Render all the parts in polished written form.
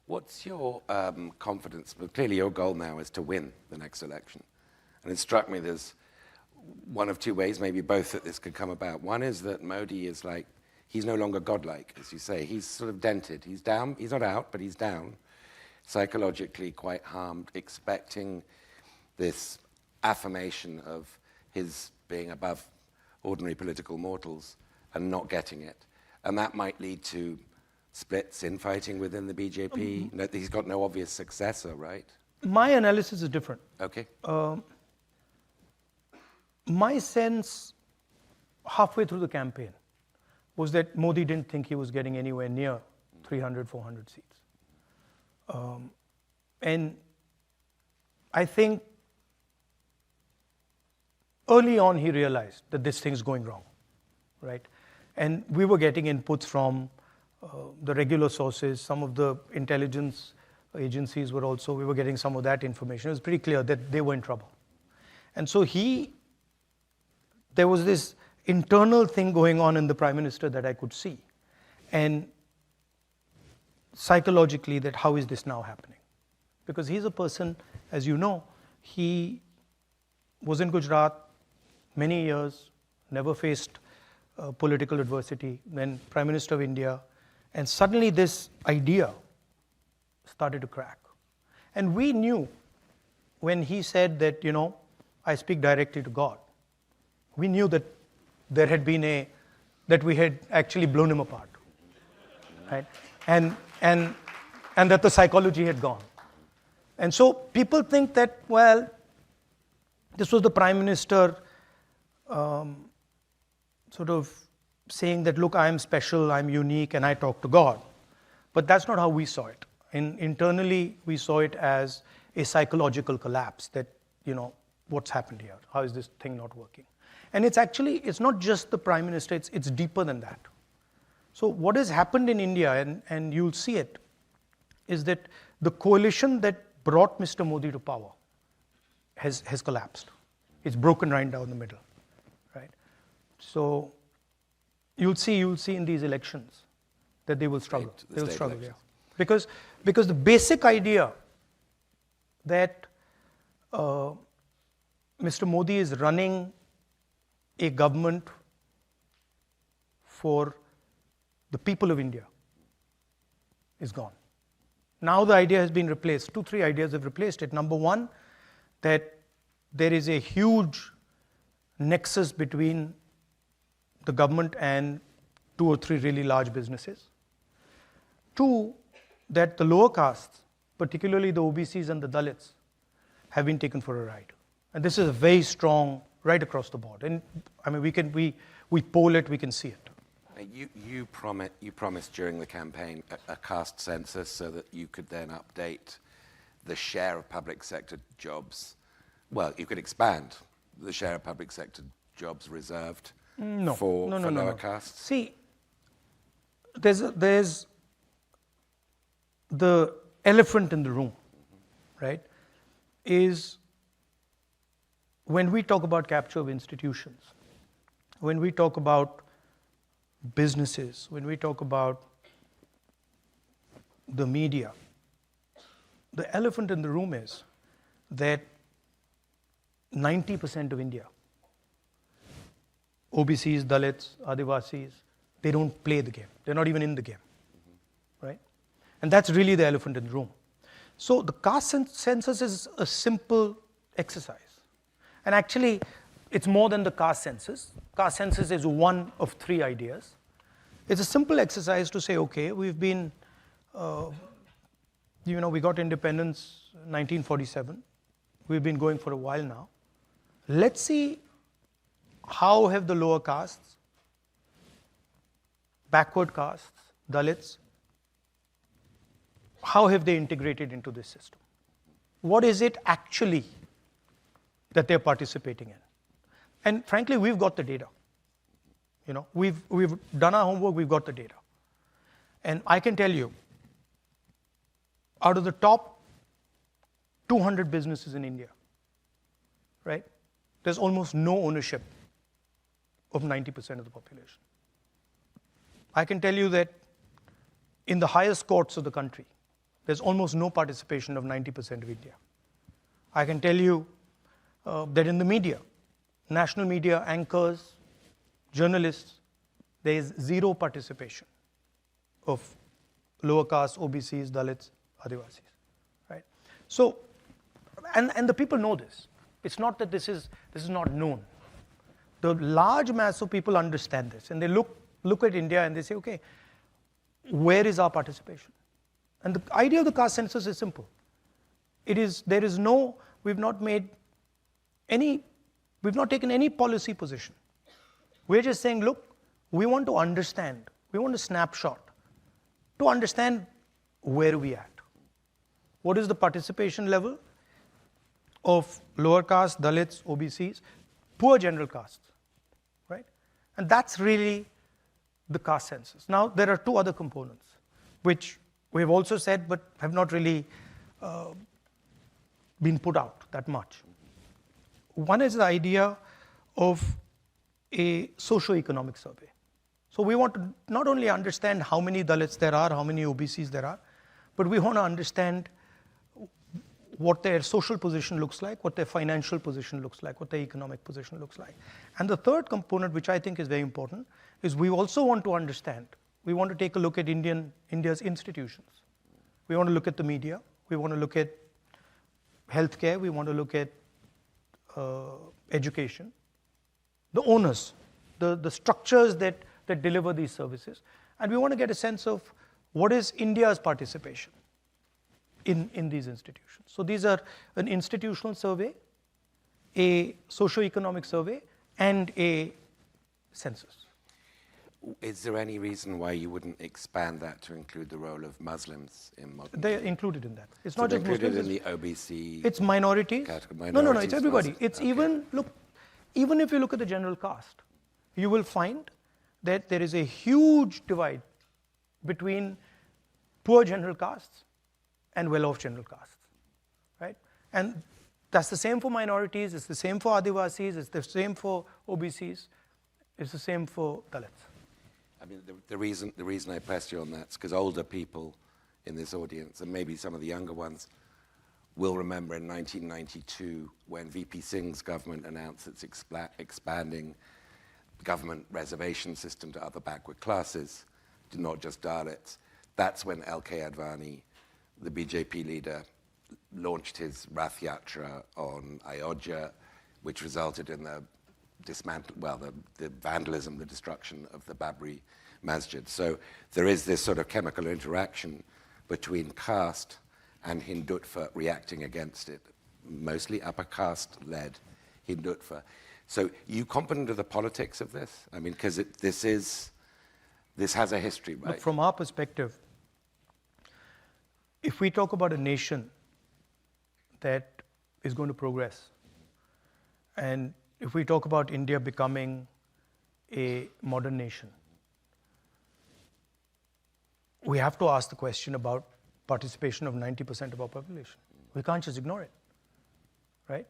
What's your confidence? Well, clearly your goal now is to win the next election. And it struck me there's one of two ways, maybe both, that this could come about. One is that Modi is like, he's no longer godlike, as you say. He's sort of dented. He's down. He's not out, but he's down. Psychologically quite harmed, expecting this affirmation of his being above ordinary political mortals and not getting it. And that might lead to splits, infighting within the BJP. No, he's got no obvious successor, right? My analysis is different. Okay. My sense, halfway through the campaign, was that Modi didn't think he was getting anywhere near 300, 400 seats. And I think early on he realized that this thing's going wrong, right? And we were getting inputs from the regular sources, some of the intelligence agencies we were getting some of that information. It was pretty clear that they were in trouble. And so there was this internal thing going on in the Prime Minister that I could see. And psychologically, that how is this now happening? Because he's a person, as you know, he was in Gujarat many years, never faced political adversity, then Prime Minister of India, and suddenly this idea started to crack. And we knew when he said that, I speak directly to God, we knew that there had been that we had actually blown him apart, right? And that the psychology had gone. And so people think that, well, this was the Prime Minister sort of saying that, look, I'm special, I'm unique, and I talk to God. But that's not how we saw it. Internally, we saw it as a psychological collapse that, what's happened here? How is this thing not working? And it's not just the Prime Minister, it's deeper than that. So what has happened in India, and you'll see it, is that the coalition that brought Mr. Modi to power has collapsed. It's broken right down the middle, right? So you'll see in these elections that they will struggle. They will struggle, yeah. Because the basic idea that Mr. Modi is running a government for the people of India is gone. Now the idea has been replaced. 2-3 ideas have replaced it. Number one, that there is a huge nexus between the government and 2 or 3 really large businesses. 2, that the lower castes, particularly the OBCs and the Dalits, have been taken for a ride. And this is a very strong, right across the board. And I mean, we poll it, we can see it. You promised during the campaign a caste census so that you could then update the share of public sector jobs. Well, you could expand the share of public sector jobs reserved for lower castes. See, there's the elephant in the room, right? Is when we talk about capture of institutions, when we talk about businesses, when we talk about the media, the elephant in the room is that 90% of India, OBCs, Dalits, Adivasis, they don't play the game. They're not even in the game, right? And that's really the elephant in the room. So the caste census is a simple exercise. And actually, it's more than the caste census. Caste census is one of 3 ideas. It's a simple exercise to say, okay, we've been, we got independence 1947. We've been going for a while now. Let's see how have the lower castes, backward castes, Dalits, how have they integrated into this system? What is it actually that they're participating in? And frankly, we've got the data. We've done our homework, we've got the data. And I can tell you, out of the top 200 businesses in India, right, there's almost no ownership of 90% of the population. I can tell you that in the highest courts of the country, there's almost no participation of 90% of India. I can tell you that in the media, national media anchors, journalists, there is zero participation of lower caste, OBCs, Dalits, Adivasis, right? So, and the people know this. It's not that this is not known. The large mass of people understand this, and they look at India and they say, okay, where is our participation? And the idea of the caste census is simple. We've not taken any policy position. We're just saying, look, we want to understand, we want a snapshot to understand where we at. What is the participation level of lower caste, Dalits, OBCs, poor general castes, right? And that's really the caste census. Now, there are two other components, which we've also said, but have not really been put out that much. One is the idea of a socio-economic survey. So we want to not only understand how many Dalits there are, how many OBCs there are, but we want to understand what their social position looks like, what their financial position looks like, what their economic position looks like. And the third component, which I think is very important, is we also want to understand, we want to take a look at India's institutions. We want to look at the media, we want to look at healthcare, we want to look at education, the owners, the structures that deliver these services, and we want to get a sense of what is India's participation in these institutions. So these are an institutional survey, a socio-economic survey, and a census. Is there any reason why you wouldn't expand that to include the role of Muslims in modern? They're included in that. It's So not they're just included Muslims. in the OBC. It's minorities. Category. No, it's Minorities, everybody. Muslims. It's Okay. even if you look at the general caste, you will find that there is a huge divide between poor general castes and well-off general castes, right? And that's the same for minorities, it's the same for Adivasis, it's the same for OBCs, it's the same for Dalits. I mean, the reason I pressed you on that is because older people in this audience, and maybe some of the younger ones, will remember in 1992 when VP Singh's government announced its expanding government reservation system to other backward classes, not just Dalits. That's when L.K. Advani, the BJP leader, launched his Rath Yatra on Ayodhya, which resulted in the vandalism, the destruction of the Babri Masjid. So there is this sort of chemical interaction between caste and Hindutva reacting against it, mostly upper caste-led Hindutva. So you confident of the politics of this? I mean, because this has a history, right? Look, from our perspective, if we talk about a nation that is going to progress, and if we talk about India becoming a modern nation, we have to ask the question about participation of 90% of our population. We can't just ignore it, right?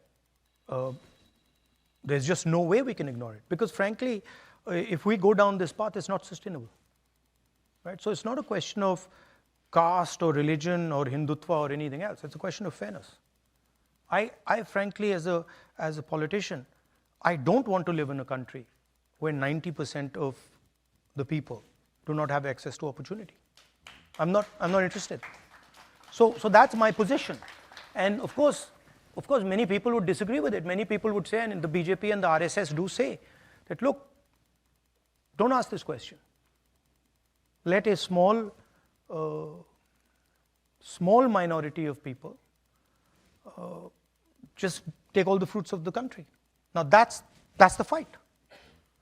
There's just no way we can ignore it, because frankly, if we go down this path, it's not sustainable, right? So it's not a question of caste or religion or Hindutva or anything else. It's a question of fairness. I frankly, as a politician, I don't want to live in a country where 90% of the people do not have access to opportunity. I'm not interested. So that's my position. And of course, many people would disagree with it. Many people would say, and the BJP and the RSS do say, that look, don't ask this question. Let a small minority of people just take all the fruits of the country. Now that's the fight,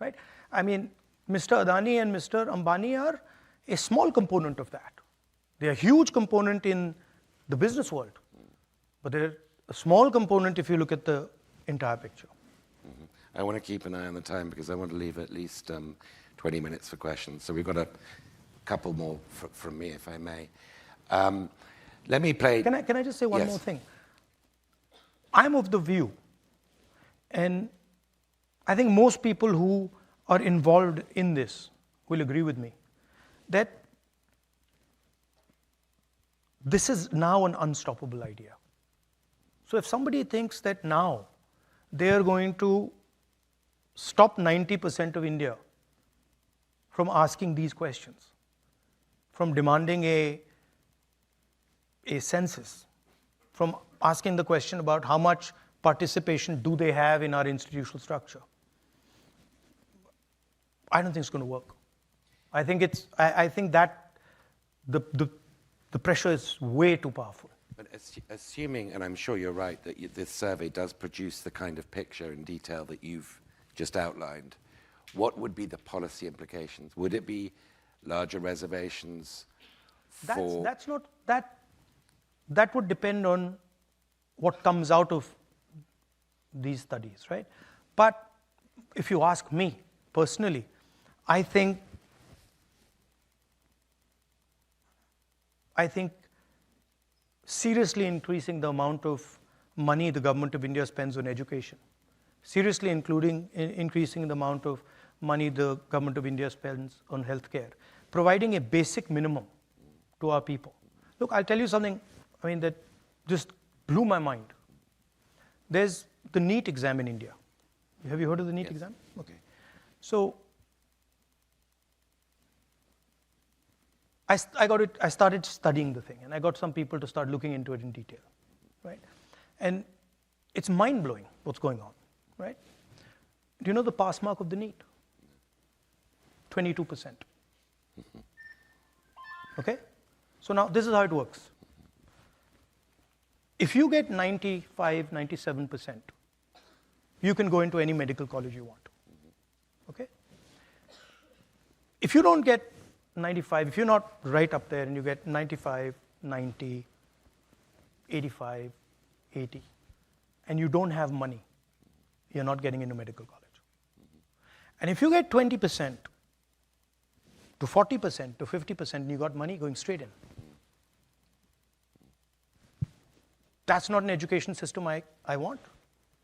right? I mean, Mr. Adani and Mr. Ambani are a small component of that. They are a huge component in the business world, but they're a small component if you look at the entire picture. Mm-hmm. I want to keep an eye on the time because I want to leave at least 20 minutes for questions. So we've got a couple more from me, if I may. Let me play. Can I just say one Yes. more thing? I'm of the view, and I think most people who are involved in this will agree with me, that this is now an unstoppable idea. So if somebody thinks that now they are going to stop 90% of India from asking these questions, from demanding a census, from asking the question about how much participation do they have in our institutional structure, I don't think it's going to work. I think that the pressure is way too powerful. But assuming, and I'm sure you're right, that this survey does produce the kind of picture in detail that you've just outlined, what would be the policy implications? Would it be larger reservations for... That would depend on what comes out of these studies, right? But if you ask me personally, I think seriously increasing the amount of money the government of India spends on education, seriously increasing the amount of money the government of India spends on healthcare, providing a basic minimum to our people. Look, I'll tell you something, that just blew my mind. There's the NEET exam in India. Have you heard of the NEET exam? Okay. So I started studying the thing, and I got some people to start looking into it in detail, right? And it's mind-blowing what's going on, right? Do you know the pass mark of the NEET? 22%. Okay? So now this is how it works. If you get 95, 97%, you can go into any medical college you want. Okay? If you don't get 95, if you're not right up there and you get 95, 90, 85, 80, and you don't have money, you're not getting into medical college. And if you get 20% to 40% to 50% and you got money, going straight in. That's not an education system I want.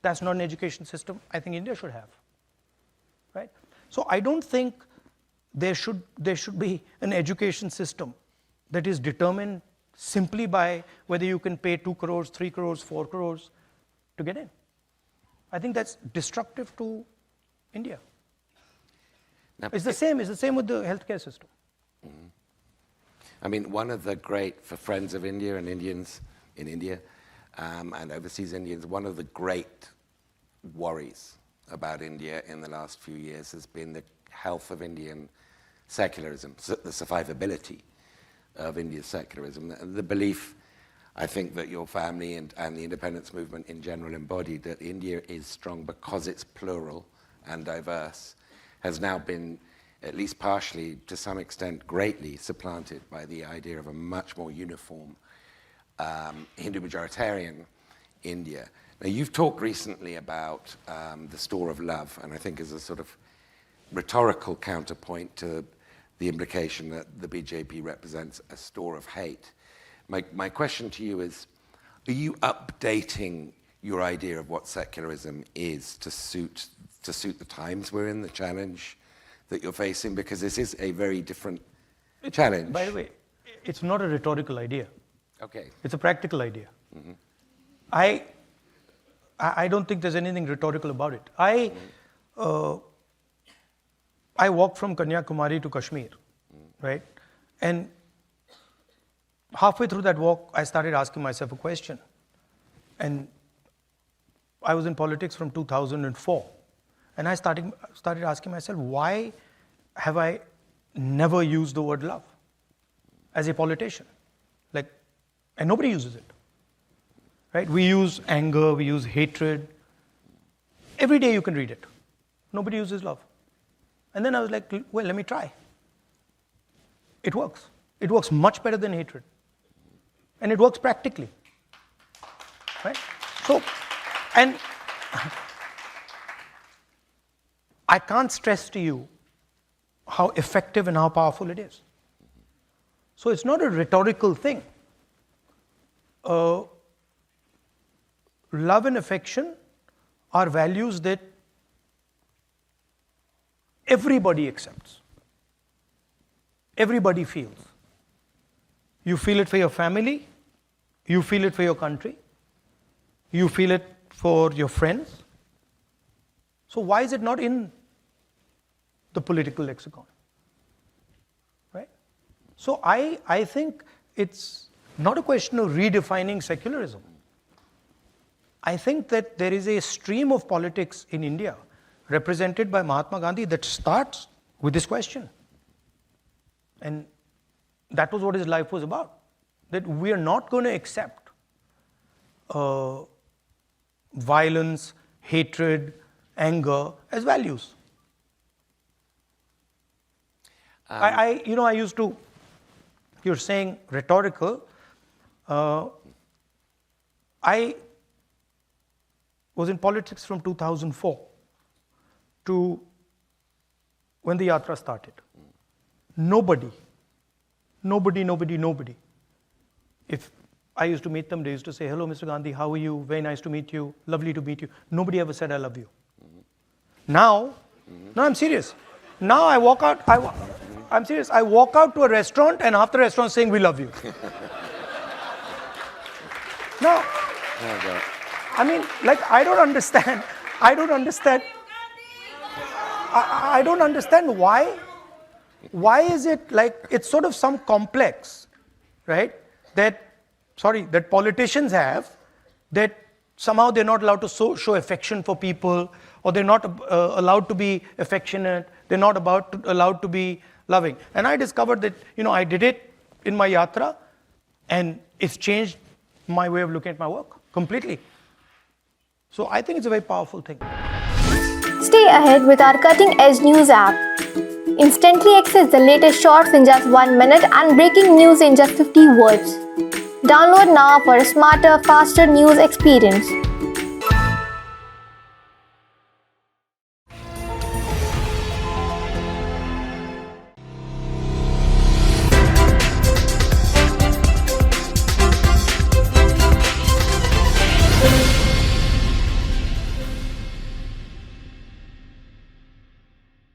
That's not an education system I think India should have, right? So I don't think there should be an education system that is determined simply by whether you can pay 2 crores, 3 crores, 4 crores to get in. I think that's destructive to India. Now, it's the same with the healthcare system. One of the great, for friends of India and Indians in India, and overseas Indians, one of the great worries about India in the last few years has been the health of Indian secularism, the survivability of India's secularism, the belief, I think, that your family and the independence movement in general embodied, that India is strong because it's plural and diverse, has now been, at least partially, to some extent, greatly supplanted by the idea of a much more uniform Hindu majoritarian India. Now, you've talked recently about the store of love, and I think as a sort of rhetorical counterpoint to the implication that the BJP represents a store of hate. My question to you is, are you updating your idea of what secularism is to suit the times we're in, the challenge that you're facing? Because this is a very different challenge. By the way, it's not a rhetorical idea. Okay. It's a practical idea. Mm-hmm. I don't think there's anything rhetorical about it. I walked from Kanyakumari to Kashmir, right? And halfway through that walk, I started asking myself a question. And I was in politics from 2004. And I started asking myself, why have I never used the word love as a politician? And nobody uses it, right? We use anger, we use hatred. Every day you can read it. Nobody uses love. And then I was like, well, let me try. It works. It works much better than hatred. And it works practically, right? So, and I can't stress to you how effective and how powerful it is. So it's not a rhetorical thing. Love and affection are values that everybody accepts. Everybody feels. You feel it for your family, You feel it for your country. You feel it for your friends. So why is it not in the political lexicon? Right? So I think it's not a question of redefining secularism. I think that there is a stream of politics in India represented by Mahatma Gandhi that starts with this question. And that was what his life was about. That we are not going to accept violence, hatred, anger as values. I used to, you're saying rhetorical, I was in politics from 2004 to when the yatra started. Nobody. If I used to meet them, they used to say, hello, Mr. Gandhi, how are you? Very nice to meet you. Lovely to meet you. Nobody ever said, I love you. Now, no, I'm serious. Now I walk out, I'm serious. I walk out to a restaurant and after the restaurant saying, we love you. Now, I mean, like, I don't understand why is it like, it's sort of some complex, right? That politicians have, that somehow they're not allowed to show affection for people, or they're not allowed to be affectionate, they're not allowed to be loving. And I discovered that, I did it in my yatra, and it's changed my way of looking at my work completely. So I think it's a very powerful thing. Stay ahead with our cutting-edge news app. Instantly access the latest shorts in just 1 minute and breaking news in just 50 words. Download now for a smarter, faster news experience.